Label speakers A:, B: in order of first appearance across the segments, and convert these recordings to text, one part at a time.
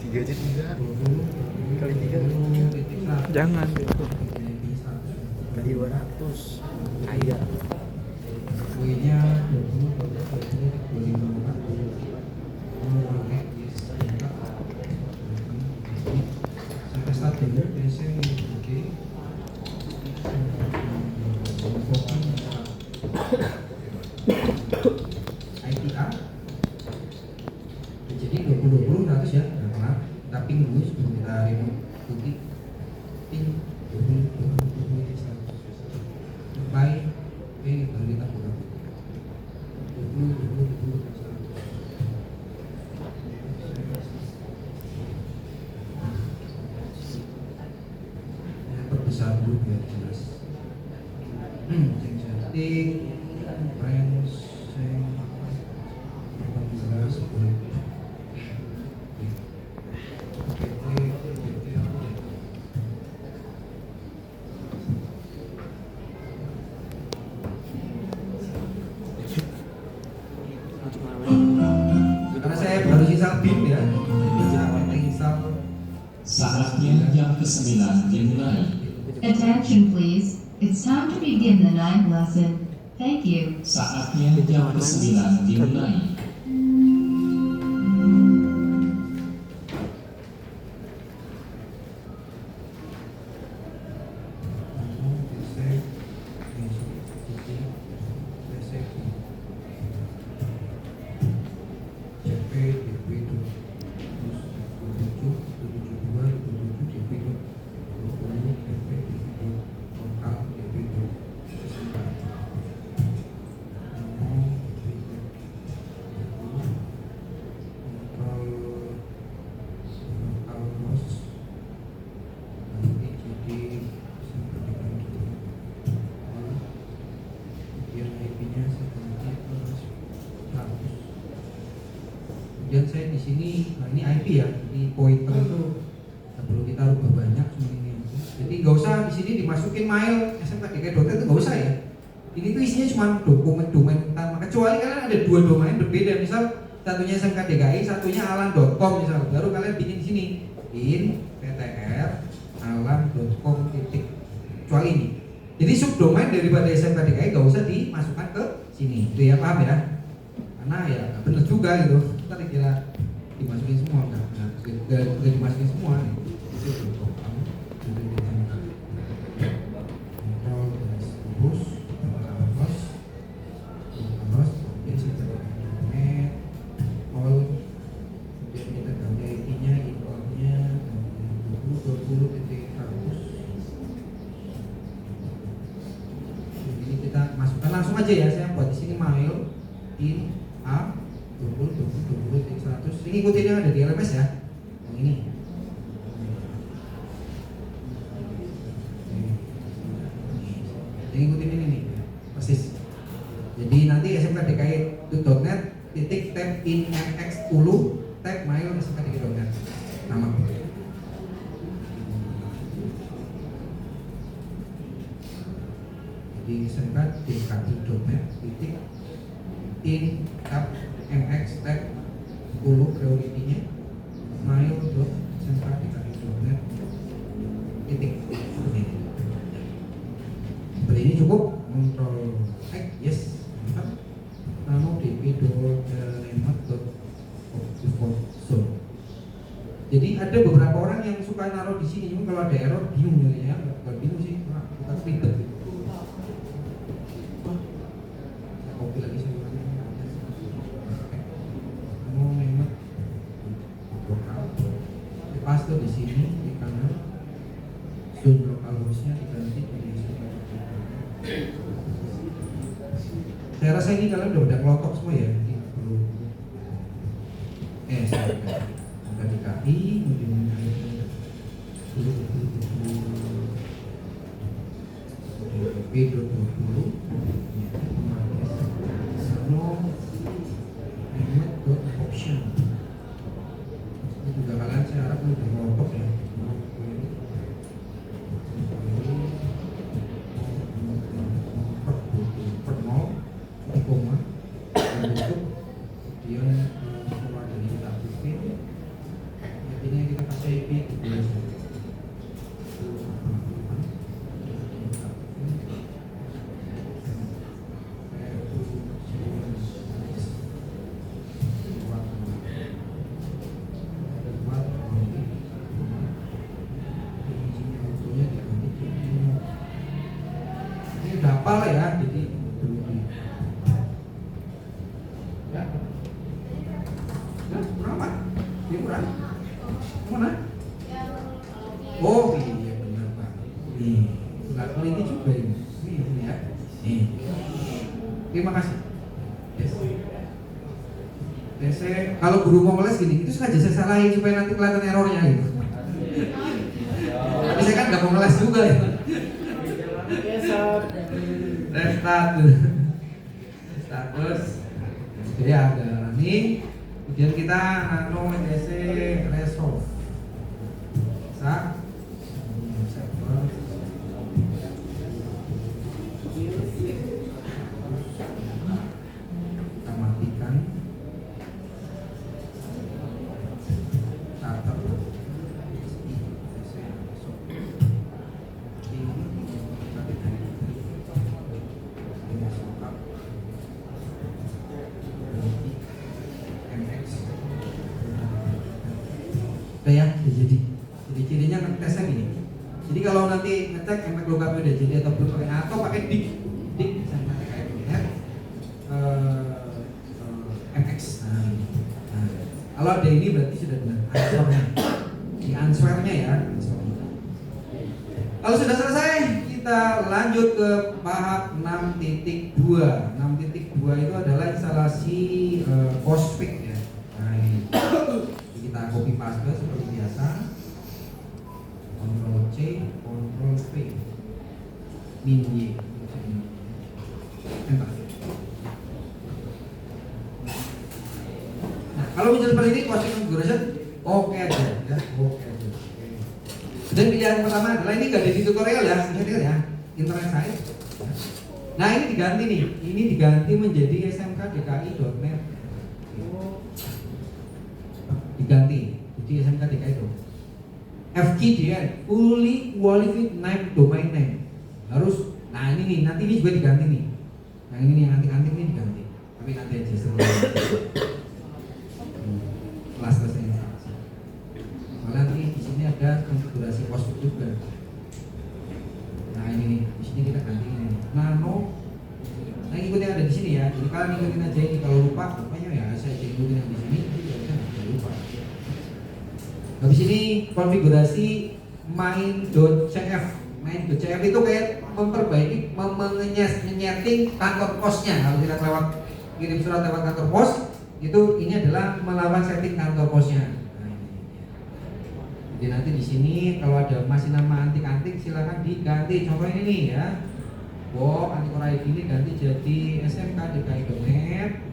A: Tiga aja tiga kali tiga jangan gitu kali 200 kaya
B: W-nya 20, 25, sampai start dulu, biasanya oke. IPA jadi 20 100 ya, nggak pernah kita ping dulu sebelum kita remote putih ping 20 apply baru kita buka 20 perbesar dulu biar jelas. Yang cantik brands yang 18 boleh. Karena saya baru install BIM ya, saya install.
C: Saatnya yang ke-9 dimulai.
D: Attention please, it's time to begin the ninth lesson. Thank you.
C: Saatnya yang ke-9 dimulai.
B: Kemudian saya di sini, nah ini IP ya, di pointer itu nggak perlu kita rubah banyak cuma ini. Jadi nggak usah di sini dimasukin mail smkdki.net itu nggak usah ya. Ini tuh isinya cuma domain utama. Kecuali kalian ada dua domain berbeda, misal satunya smkdki, satunya alan.com misal, baru kalian bikin di sini in.ptr alan.com titik. Kecuali ini. Jadi subdomain daripada smkdki nggak usah dimasukkan ke sini. Itu ya, paham ya? Karena ya nggak benar juga gitu. Kita dikira dimasukin semua, nggak dimasukin semua nih. Jadi kita masukkan langsung aja ya, saya buat di sini mail in a 20 100. Ini ikutin yang ada di LMS ya, yang ini. Yang ikutin ini nih, persis. Jadi nanti smkdki.net titik tab in mx10 tab mail smkdki.net nama. Jadi smkdki.net titik in tab mx tab 10 priority-nya mail.smkdki.net titik ini. Seperti ini cukup. Kontrol X, yes, mantap. Nano dp.lemat.default. Jadi ada beberapa orang yang suka naruh di sini, cuma kalau ada error bingung ya, nggak bingung sih, kita ribet gitu. Saya copy lagi semuanya. Nano lemat lokal, paste di sini di kanan. Zone lokal hostnya diganti dari saya rasa ini kalian udah kelotok semua ya. Ini perlu saya angka DKI kemudian p.20 option. Ini juga kalian saya harap udah kelotok ya. tutup, kemudian keluar dari kita bikin, intinya kita kasih IP gitu ya. Apa ya, jadi ya, berapa? Dia murah. Mana? Oh iya benar Pak. Nih, nggak teliti juga ini. Ini ya. Nih. Terima kasih. Yes. TC, kalau guru mau les gini, itu sengaja saya salahin supaya nanti kelihatan errornya gitu. Tapi saya kan nggak mau ngeles juga ya. Status jadi ada running, kemudian kita nano ETC resolve bisa server kita matikan starter udah ya, udah jadi cirinya tesnya gini. Jadi kalau nanti ngecek MX lookup udah jadi atau belum pakai atau pakai dig bisa pakai kayak gini ya. MX nah, kalau ada ini berarti sudah benar answernya di answernya ya. Kalau sudah selesai kita lanjut ke tahap 6.2. 6.2 itu adalah instalasi Postfix ya. Nah, ini. Kita copy paste seperti biasa, Ctrl C, Ctrl V, Min Y, enter. Nah, kalau misalnya seperti ini, Postfix configuration oke aja, ya, oke aja. Dan pilihan pertama adalah ini nggak ada di tutorial ya, ya, internet site. Nah ini diganti nih, ini diganti menjadi smkdki.net. Diganti jadi SMK-DKI itu FQDN fully qualified name domain name harus. Nah ini nih, nanti ini juga diganti nih. Nah ini nih yang antik-antik nih diganti, tapi nanti aja sebelum kelas-kelas ini. Soalnya nanti di sini ada konfigurasi Postfix juga. Nah ini nih, di sini kita ganti ini nano. Nah ikutin yang ada di sini ya. Jadi kalian ikutin aja ini, kalau lupa pokoknya ya saya ikutin yang di sini. Habis ini konfigurasi main.cf. Main.cf itu kayak memperbaiki, menyeting kantor posnya. Kalau kita lewat kirim surat lewat kantor pos, itu ini adalah melawan setting kantor posnya. Nah, ini. Jadi nanti di sini kalau ada masih nama antik-antik silakan diganti. Contoh ini nih ya. Antikor ID ini ganti jadi smkdki.net.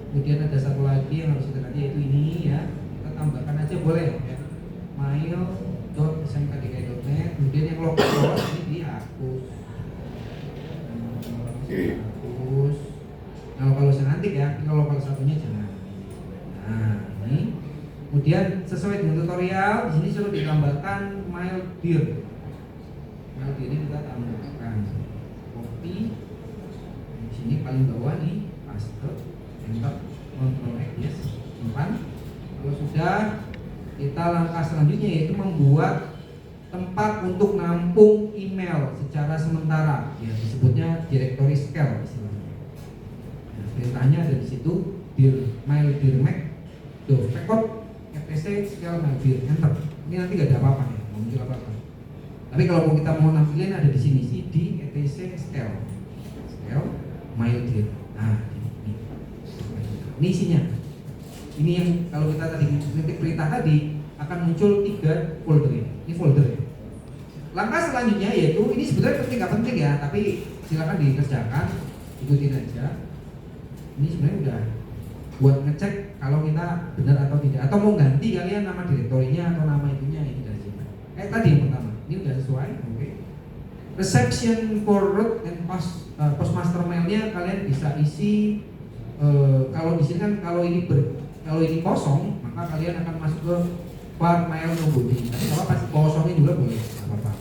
B: Kemudian ada satu lagi yang harus kita ganti yaitu ini ya. Kita tambahkan aja boleh ya. mail.smkdki.net. Kemudian yang lokal ini dihapus. Hapus. Nah kalau antik ya, kalau lokal satunya jangan. Nah ini. Kemudian sesuai dengan tutorial di sini sudah ditambahkan mail dir. Mail dir ini kita tambahkan. Copy. Di sini paling bawah nih, paste, enter, Ctrl X, yes, simpan. Kalau sudah, kita langkah selanjutnya yaitu membuat tempat untuk nampung email secara sementara. Ya, disebutnya directory scale istilahnya. Nah, perintahnya ada di situ, dir mail dirmac record etc scale mail dir, enter. Ini nanti gak ada apa-apa ya, nggak muncul apa-apa. Tapi kalau kita mau nampilin ada di sini cd etc scale mail dir. Nah, ini isinya. Ini yang kalau kita tadi ngetik perintah tadi akan muncul 3 folder ini. Ini folder ya. Langkah selanjutnya yaitu ini sebenarnya penting nggak penting ya, tapi silakan dikerjakan, ikutin aja. Ini sebenarnya udah buat ngecek kalau kita benar atau tidak, atau mau ganti kalian nama direktorinya atau nama itunya ini dari sini. Tadi yang pertama, ini udah sesuai, oke. Reception for root and postmaster mailnya kalian bisa isi kalau di sini kan kalau ini kosong, maka kalian akan masuk ke var mail nobody. Tapi kalau pasti kosongin juga boleh, nggak apa-apa.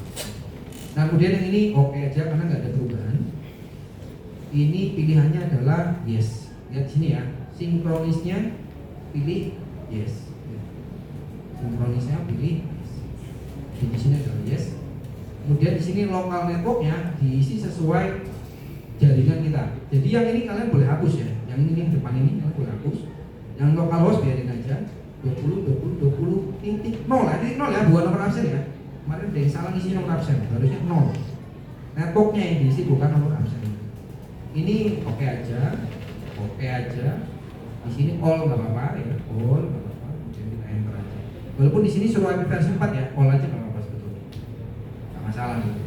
B: Nah kemudian yang ini oke aja karena nggak ada perubahan. Ini pilihannya adalah yes. Lihat sini ya, sinkronisnya pilih yes. Sinkronisnya pilih yes. Di sini adalah yes. Kemudian di sini lokal networknya diisi sesuai jaringan kita. Jadi yang ini kalian boleh hapus ya. Yang ini depan ini kalian boleh hapus. Yang local host biarin aja. 20 titik 0 ya, titik 0 ya, bukan nomor absen ya. Kemarin ada yang salah ngisi nomor absen, harusnya 0. Networknya yang diisi bukan nomor absen. Ini oke aja. Di sini all nggak apa-apa ya, all nggak apa-apa. Kemudian kita enter aja. Walaupun di sini suruh IP versi 4 ya, all aja nggak apa-apa sebetulnya. Nggak masalah gitu.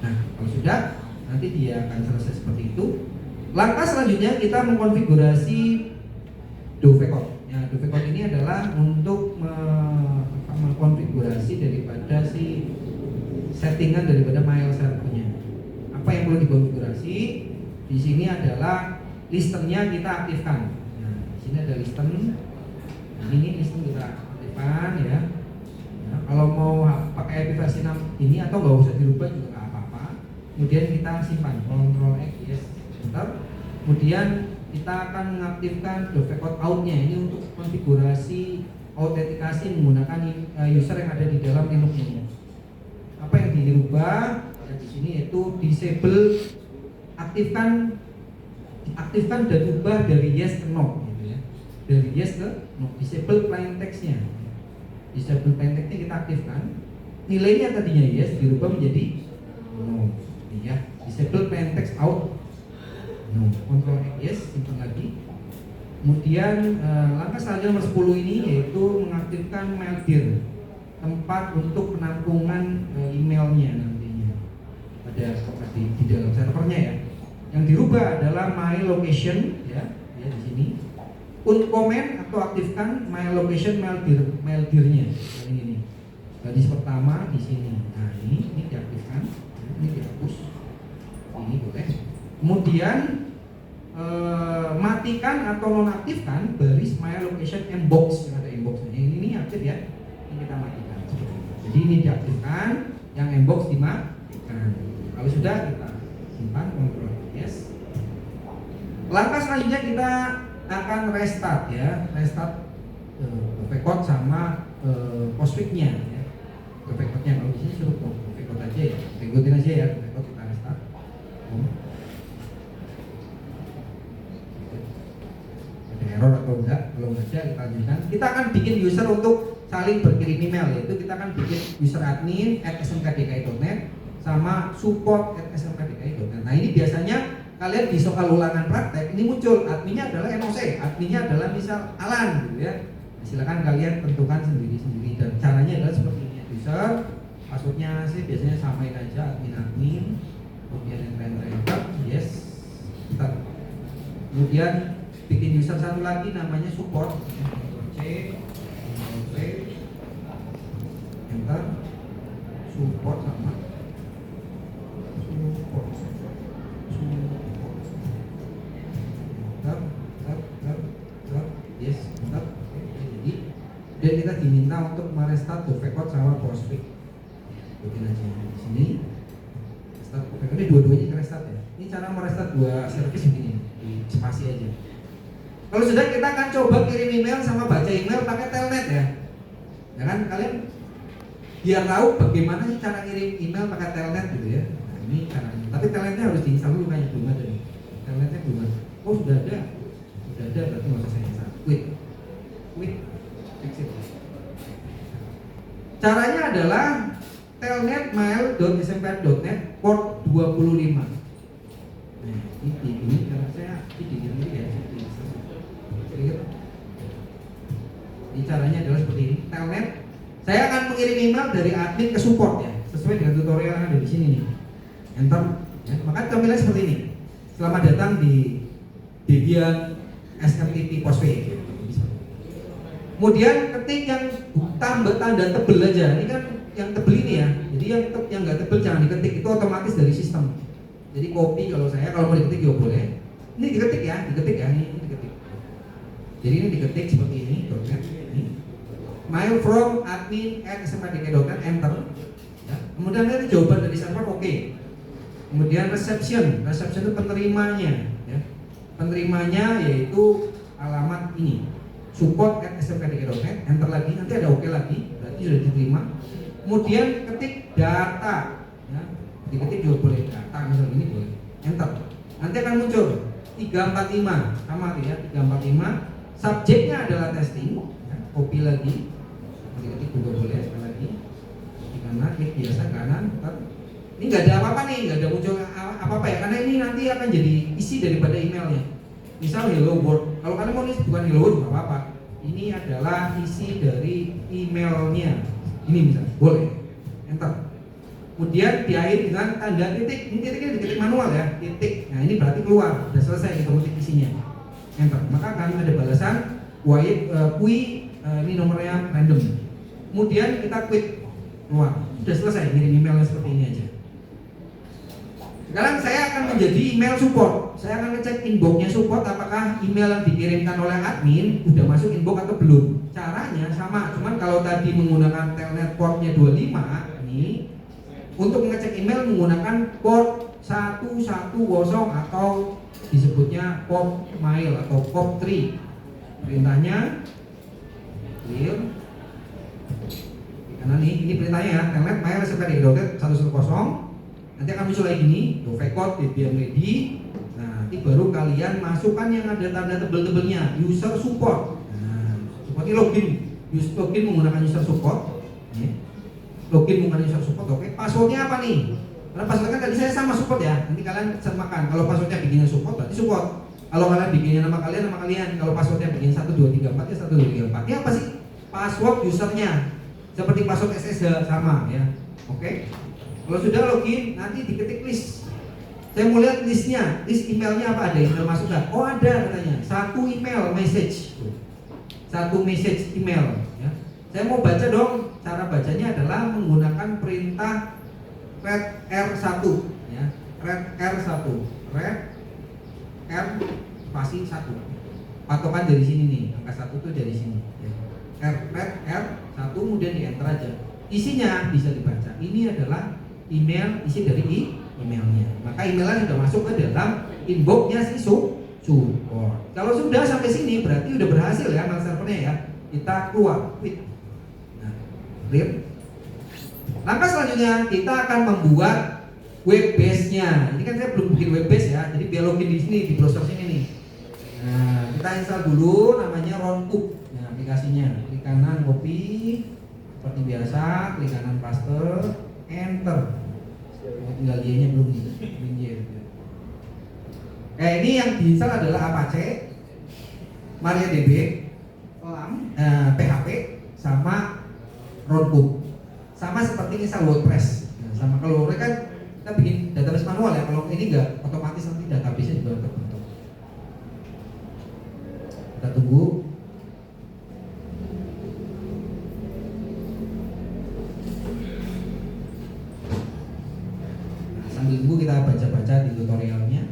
B: Nah, kalau sudah, nanti dia akan selesai seperti itu. Langkah selanjutnya kita mengkonfigurasi Dovecot. Ya, Dovecot ini adalah untuk mengkonfigurasi daripada si settingan daripada mail servernya. Apa yang perlu dikonfigurasi? Di sini adalah listennya kita aktifkan. Nah, di sini ada listen. Ini listen kita aktifkan ya. Nah, kalau mau pakai IP versi 6 ini atau nggak usah dirubah juga nggak apa-apa. Kemudian kita simpan Ctrl X yes. Kemudian kita akan mengaktifkan Dovecot out-nya ini untuk konfigurasi autentikasi menggunakan user yang ada di dalam Linux ini. Apa yang dirubah di sini yaitu disable, aktifkan dan ubah dari yes ke no gitu ya. Dari yes ke no, disable plain text-nya. Disable plain text-nya kita aktifkan. Nilainya tadinya yes dirubah menjadi no. Ya, disable plain text out. No, Ctrl X yes, simpan lagi. Kemudian langkah selanjutnya nomor 10 ini yaitu mengaktifkan Maildir, tempat untuk penampungan emailnya nantinya pada di dalam servernya ya. Yang dirubah adalah my location ya di sini. Uncomment atau aktifkan my location Maildirnya. Nah, ini baris pertama di sini. Nah ini diaktifkan, ini dihapus. Ini boleh. Kemudian matikan atau nonaktifkan baris my location inbox yang ada inboxnya. Yang ini aktif ya, ini kita matikan. Jadi ini diaktifkan, yang inbox dimatikan. Kalau sudah kita simpan Ctrl yes. Langkah selanjutnya kita akan restart ya, restart Dovecot sama Postfix-nya ya. Dovecot-nya kalau di sini suruh Dovecot aja ya, ikutin aja ya, Dovecot kita restart. Error atau enggak, kalau enggak ada kita lanjutkan. Kita akan bikin user untuk saling berkirim email, yaitu kita akan bikin user admin @smkdki.net sama support @smkdki.net. Nah ini biasanya kalian di soal ulangan praktek ini muncul adminnya adalah NOC, adminnya adalah misal Alan gitu ya. Nah, silakan kalian tentukan sendiri-sendiri dan caranya adalah seperti ini. User passwordnya sih biasanya samain aja admin, kemudian enter yes, start. Kemudian bikin user satu lagi namanya support, C, enter, support sama support, yes, enter. Jadi dan kita diminta untuk merestart Dovecot sama Postfix. Bikin aja di sini. Restart Dovecot ini dua-duanya kita restart ya. Ini cara merestart dua service begini, di spasi aja. Kalau sudah kita akan coba kirim email sama baca email pakai telnet ya. Ya kan kalian biar tahu bagaimana sih cara kirim email pakai telnet gitu ya. Nah, ini caranya. Tapi telnetnya harus diinstal dulu kayaknya belum ada nih. Telnetnya belum ada. Oh sudah ada. Sudah ada berarti nggak usah saya install. Quit. Fix it. Caranya adalah telnet mail.smk.net port 25. Nah, ini cara saya ini ya. Ini caranya adalah seperti ini. Telnet, saya akan mengirim email dari admin ke support ya, sesuai dengan tutorial yang ada di sini nih. Enter. Ya, maka tampilannya seperti ini. Selamat datang di Debian SMTP Postfix. Kemudian ketik yang tambah tanda tebel aja. Ini kan yang tebel ini ya. Jadi yang nggak tebel jangan diketik, itu otomatis dari sistem. Jadi copy kalau mau diketik juga boleh. Ini diketik ya, ini diketik. Jadi ini diketik seperti ini, ini. Mail from admin@smkdki.net, enter. Ya. Kemudian nanti jawaban dari server oke. Kemudian reception itu penerimanya, ya. Penerimanya yaitu alamat ini, support@smkdki.net, enter lagi, nanti ada oke lagi, berarti sudah diterima. Kemudian ketik data, ya. Diketik juga boleh data, misalnya ini boleh, enter. Nanti akan muncul 345, sama ya, 345. Subjeknya adalah testing, ya. Copy lagi, diketik juga boleh, sekali lagi. Di kanan, klik biasa kanan, ntar. Ini nggak ada apa-apa nih, nggak ada muncul apa-apa ya, karena ini nanti akan jadi isi daripada emailnya. Misal hello world, kalau kalian mau nulis bukan hello world nggak apa-apa. Ini adalah isi dari emailnya. Ini misalnya, boleh, enter. Kemudian diakhiri dengan tanda titik. Ini titiknya diketik manual ya, titik. Nah ini berarti keluar, sudah selesai kita ketik isinya. Enter. Maka akan ada balasan ini nomornya random. Kemudian kita quit, keluar. Sudah selesai ngirim emailnya seperti ini aja. Sekarang saya akan menjadi email support. Saya akan ngecek inboxnya support apakah email yang dikirimkan oleh admin udah masuk inbox atau belum. Caranya sama, cuman kalau tadi menggunakan telnet portnya 25 ini, untuk mengecek email menggunakan port 110 atau disebutnya pop mail atau pop 3. Perintahnya clear. Karena ini perintahnya ya, telnet mail smkdki.net 110. Nanti akan muncul lagi gini, dovecode, debian ready. Nah, nanti baru kalian masukkan yang ada tanda tebel-tebelnya, user support. Nah, seperti login menggunakan user support. Login menggunakan user support, oke. Passwordnya apa nih? Karena passwordnya kan tadi saya sama support ya. Nanti kalian samakan. Kalau passwordnya bikinnya support, berarti support. Kalau kalian bikinnya nama kalian. Kalau passwordnya bikin 1234 ya 1234. Ini apa sih? Password usernya. Seperti password SSH sama ya. Oke. Kalau sudah login, nanti diketik list. Saya mau lihat listnya, list emailnya apa, ada email masuk nggak? Oh ada katanya, satu email message, satu message email. Ya. Saya mau baca dong. Cara bacanya adalah menggunakan perintah read R1, ya. Read R1, read R spasi 1. Patokan dari sini nih, angka 1 itu dari sini. Ya. Read R1, kemudian di enter aja. Isinya bisa dibaca. Ini adalah email, isi dari emailnya. Maka emailnya sudah masuk ke dalam inboxnya si support. Kalau sudah sampai sini berarti sudah berhasil ya mail servernya ya. Kita keluar, quit. Nah, clear. Langkah selanjutnya kita akan membuat web base-nya. Ini kan saya belum bikin web base ya. Jadi biar login di sini di browser sini nih. Nah, kita install dulu namanya Roncook. Nah, aplikasinya. Klik kanan copy seperti biasa, klik kanan paste, enter. Tinggal dia-nya belum nih. Ini yang diinstal adalah Apache, MariaDB, PHP, sama Roncook. Sama seperti install WordPress. Nah, sama kalau WordPress kan kita bikin database manual ya. Kalau ini enggak, otomatis nanti database-nya juga terbentuk. Kita tunggu. Sambil tunggu kita baca-baca di tutorialnya.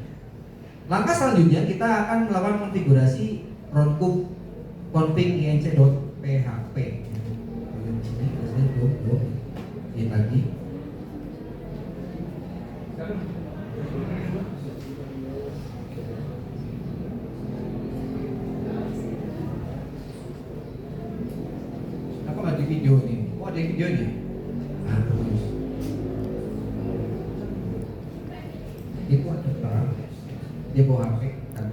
B: Langkah selanjutnya kita akan melakukan konfigurasi Roncook config inc.php. Ini lagi. Apa nggak di video ini? Oh ada videonya. Nah, terus. Itu ada barang dia bawa HP kan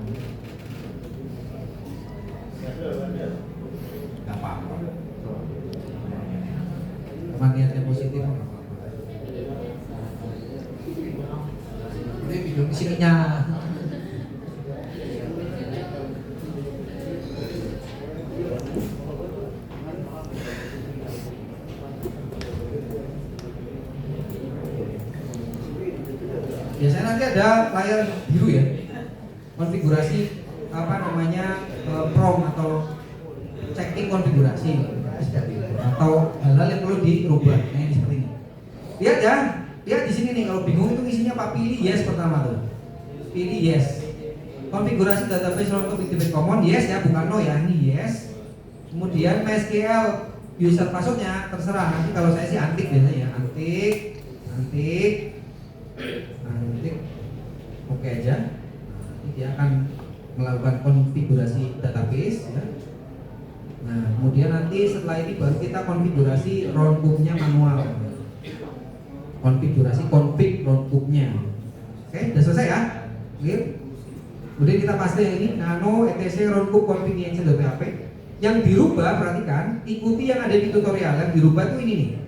B: nggak apa-apa teman niatnya positif nggak apa-apa ini video di sininya biasanya nanti ada layar biru ya konfigurasi prom atau checking konfigurasi atau hal-hal yang perlu dirubah. Nah, ini seperti ini. Lihat ya, lihat di sini nih, kalau bingung itu isinya apa? Pilih yes pertama tuh. Pilih yes. Konfigurasi database roundtop activate common, yes ya, bukan no ya, ini yes. Kemudian MySQL user passwordnya terserah, nanti kalau saya sih antik biasanya ya, antik, oke aja. Nanti dia akan melakukan konfigurasi database ya. Nah, kemudian nanti setelah ini baru kita konfigurasi roundtop-nya manual. Konfigurasi config roundtop-nya. Oke, udah selesai ya? Clear? Kemudian kita paste yang ini nano etc roundtop config.php. Yang dirubah, perhatikan, ikuti yang ada di tutorial. Yang dirubah tuh ini nih.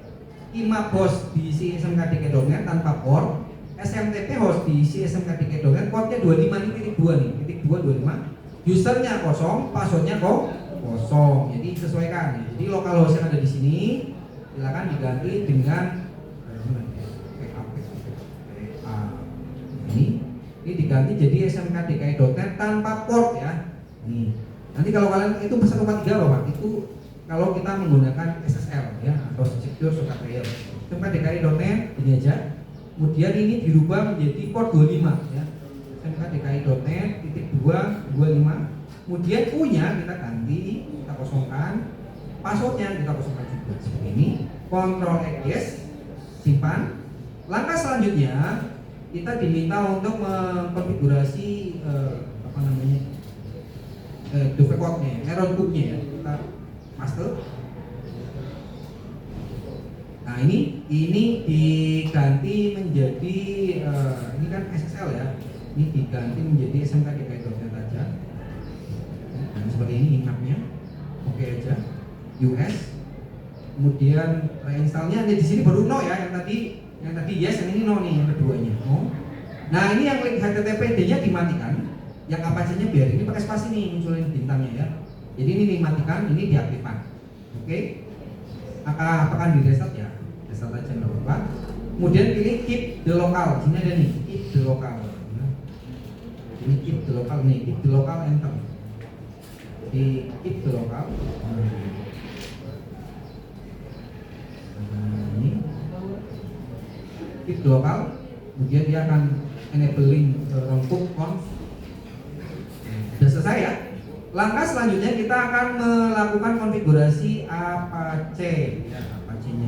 B: IMAP host di SMKDK.net tanpa port, SMTP host di SMKDK.net, portnya 25 nih, titik 2 nih, titik 2 25. Usernya kosong, passwordnya kosong. Jadi sesuaikan. Jadi local host yang ada di sini silakan diganti dengan ini diganti jadi SMKDK.net tanpa port ya. Nih. Nanti kalau kalian itu pesan 143 loh Pak, itu kalau kita menggunakan SSL ya atau Secure Shortcut Layer. SMKDK.net ini aja. Kemudian ini dirubah menjadi port 25 ya. SMKDK.net titik 225. Kemudian U-nya kita ganti, kita kosongkan. Passwordnya kita kosongkan juga seperti ini. Ctrl X yes, simpan. Langkah selanjutnya kita diminta untuk mengkonfigurasi default-nya, roundtop-nya ya. Kita master. Nah ini diganti menjadi ini kan SSL ya. Ini diganti menjadi SMKDK.net aja. Nah, seperti ini inapnya. Oke aja. US. Kemudian reinstallnya di sini baru no ya. Yang tadi yes, yang ini no nih, yang keduanya no. Nah ini yang link HTTPD-nya dimatikan. Yang Apache-nya biar ini pakai spasi nih munculin bintangnya ya. Jadi ini dimatikan, ini diaktifkan. Oke. Apakah di reset ya? Reset aja nggak apa-apa. Kemudian pilih keep the local. Sini ada nih, keep the local. Ini keep the local nih, keep the local enter. Di keep the local. Ini keep the local. Kemudian dia akan enabling roundtop conf. Sudah selesai ya. Langkah selanjutnya kita akan melakukan konfigurasi Apache ya, Apache-nya.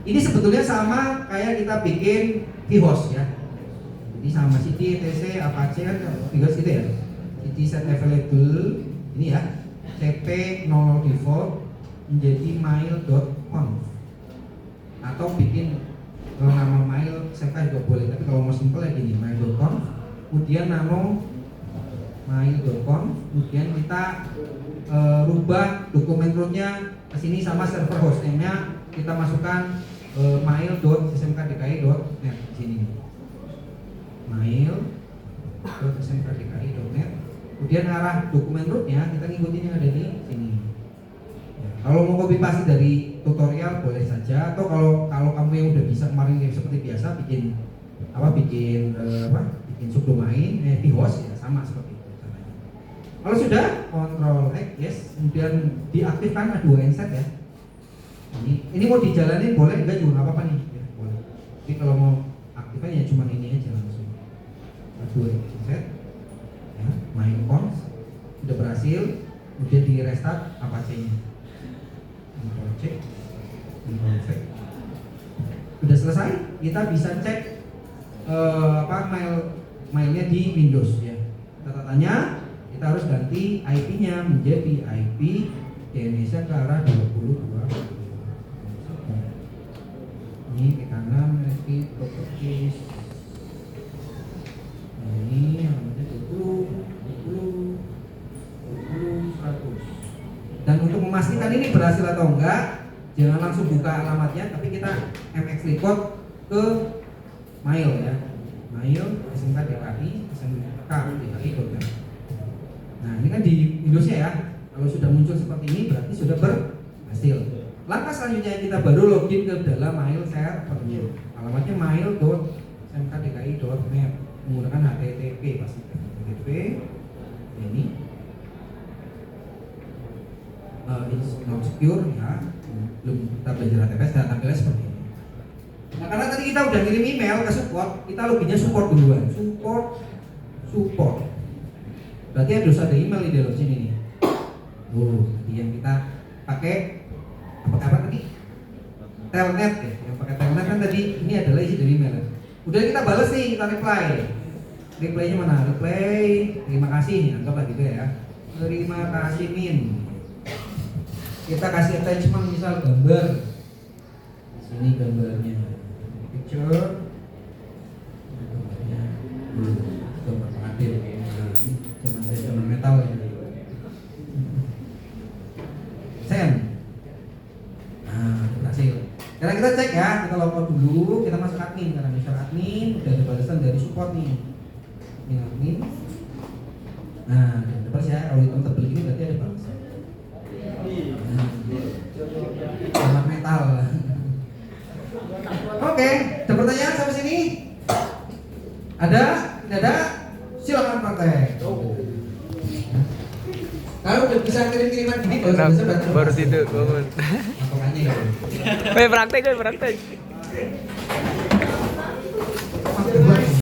B: Ini sebetulnya sama kayak kita bikin vhost ya. Jadi sama cd etc Apache kan vhost gitu ya. Cd set available ini ya. cp 00 default menjadi mail.conf atau bikin nama mail serta juga boleh, tapi kalau mau simple ya gini mail.conf. Kemudian nano mail.conf, kemudian kita rubah dokumen rootnya ke sini sama server hostname-nya kita masukkan mail.smkdki.net di sini. mail.smkdki.net. Kemudian arah dokumen rootnya kita ngikutin yang ada di sini. Ya, kalau mau copy paste dari tutorial boleh saja, atau kalau kamu yang udah bisa kemarin seperti biasa bikin subdomain vhost ya sama seperti itu caranya. Kalau sudah Ctrl X yes, kemudian diaktifkan ada 2 inset ya. Ini mau dijalanin boleh enggak juga nggak apa-apa nih ya, boleh. Jadi kalau mau aktifkan ya cuma ini aja langsung. Ada 2 inset ya, main conf sudah berhasil, kemudian di restart Apache-nya. Ctrl C, Ctrl V. Sudah selesai, kita bisa cek mailnya di Windows ya. Catatannya kita harus ganti IP-nya menjadi IP di Indonesia ke arah 22. Ini ke kanan, IP properties. Ini namanya 20, 100. Dan untuk memastikan ini berhasil atau enggak, jangan langsung buka alamatnya, tapi kita MX record ke mail ya, mail smkdki.net. Nah ini kan di Windowsnya ya. Kalau sudah muncul seperti ini berarti sudah berhasil. Langkah selanjutnya kita baru login ke dalam mail servernya. Alamatnya mail.smkdki.net menggunakan HTTP pasti. HTTP ini it's not secure ya. belum kita belajar HTTPS dan tampilnya seperti ini. Nah, karena tadi kita udah ngirim email ke support, kita loginnya support duluan. Support. Berarti harus ada email di dalam sini nih. Tadi yang kita pakai apa tadi? Telnet ya. Yang pakai telnet kan tadi ini adalah isi dari email. Udah kita balas nih, kita reply. Reply-nya mana? Reply, terima kasih nih, anggaplah gitu ya. Terima kasih Min. Kita kasih attachment misal gambar. Di sini gambarnya. Picture. Gambarnya. Gambar pengantin. Nah, zaman metal ya. Send. Nah, berhasil. Sekarang kita cek ya, kita login dulu, kita masuk admin karena misal admin udah ada balasan dari support nih. Ini admin. Nah, terus ya, kalau hitam tebel ini berarti ada balasan. Gambar metal. Oke, ada pertanyaan sampai sini? Ada? Tidak ada? Silakan praktek. Kalau udah bisa kirim-kiriman gini
A: Baru tidur bangun.
B: Makanya ya.
A: Praktek.